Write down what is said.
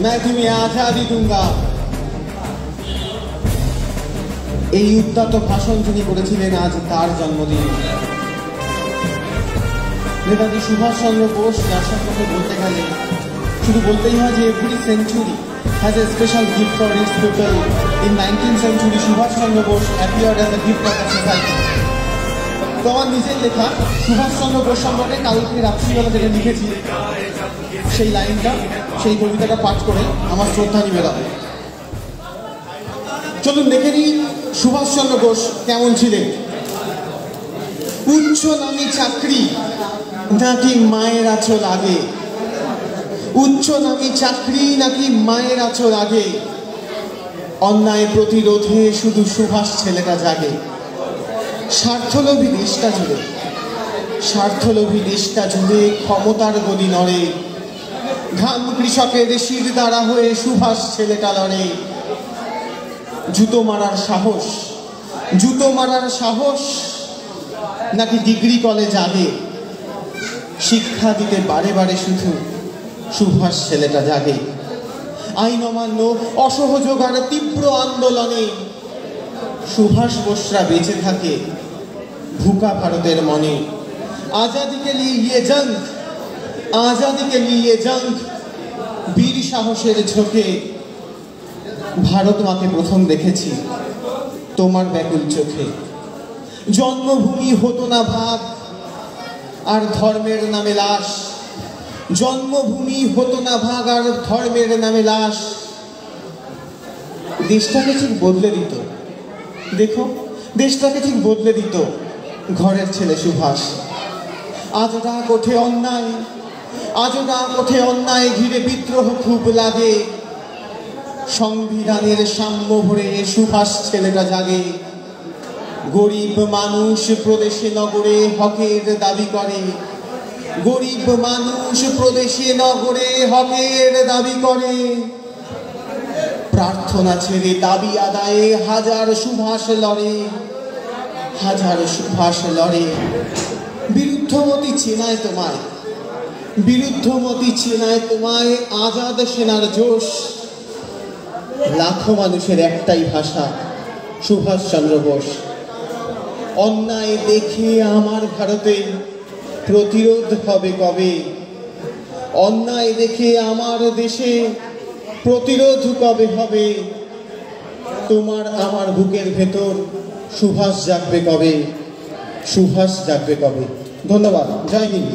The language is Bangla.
मैं तुम्हें आजादी दूंगा। এই উদ্যত ভাষণ তিনি করেছিলেন আজ তার জন্মদিন। নেতাজি সুভাষচন্দ্র বোস, যার সম্পর্কে বলতে গেলে শুধু বলতেই হয় যে every century has a special gift for its people. In 19th century, Subhash Chandra Bose appeared as a gift of the society. তো আমার নিজের লেখা সুভাষচন্দ্র বোস সম্পর্কে কালকে রাত্রিবেলা যেটা লিখেছি সেই লাইনটা, সেই কবিতাটা পাঠ করে আমার শ্রদ্ধা নিবেদন। চলুন দেখে নিই সুভাষচন্দ্র বোস কেমন ছিলেন। উচ্চ নামী চাকরি নাকি মায়ের আঁচল আগে, উচ্চ নামী চাকরি নাকি মায়ের আঁচল আগে, অন্যায় প্রতিরোধে শুধু সুভাষ ছেলেটা জাগে। স্বার্থলোভী দেশটা জুড়ে, স্বার্থলোভী দেশটা জুড়ে ক্ষমতার গদি নড়ে, ঘাম কৃষকের শির দ্বারা হয়ে সুভাষ ছেলেটা লড়ে। জুতো মারার সাহস, জুতো মারার সাহস নাকি ডিগ্রি কলেজ আগে, শিক্ষা দিতে বারে বারে শুধু সুভাষ ছেলেটা জাগে। আইন অমান্য, অসহযোগ আর তীব্র আন্দোলনে সুভাষ বোসরা বেঁচে থাকে ভুকা ভারতের মনে। আজাদি কে লিয়ে জং, আজাদি কে লিয়ে জং, বীর সাহসের ঝোঁকে ভারত মাকে প্রথম দেখেছি তোমার ব্যাকুল চোখে। জন্মভূমি হতো না ভাগ আর ধর্মের নামে লাশ, জন্মভূমি হতো না ভাগ আর ধর্মের নামে লাশ। দেশটাকে ঠিক বদলে দিত, দেখো দেশটাকে ঠিক বদলে দিত ঘরের ছেলে সুভাষ। আজ ডাক ওঠে অন্যায়, আজ ডাক ওঠে অন্যায় ঘিরে বিদ্রোহ খুব লাগে, সংবিধানের সাম্য ভরে সুভাষ ছেলেটা জাগে। গরিব মানুষ প্রদেশে নগরে হকের দাবি করে, গরিব মানুষ প্রদেশে নগরে হকের দাবি করে। প্রার্থনা ছেড়ে দাবি আদায়ে হাজার সুভাষ লড়ে, হাজার সুভাষ লড়ে। বিরুদ্ধমতি চেনায় তোমায়, বিরুদ্ধমতি চেনায় তোমায় আজাদ সেনার জোশ। লাখো মানুষের একটাই ভাষা সুভাষচন্দ্র বোস। অন্যায় দেখে আমার ভারতে প্রতিরোধ হবে কবে, অন্যায় দেখে আমার দেশে প্রতিরোধ কবে হবে, তোমার আমার বুকের ভেতর সুভাষ জাগবে কবে, সুভাষ জাগবে কবে। ধন্যবাদ, জয় হিন্দ।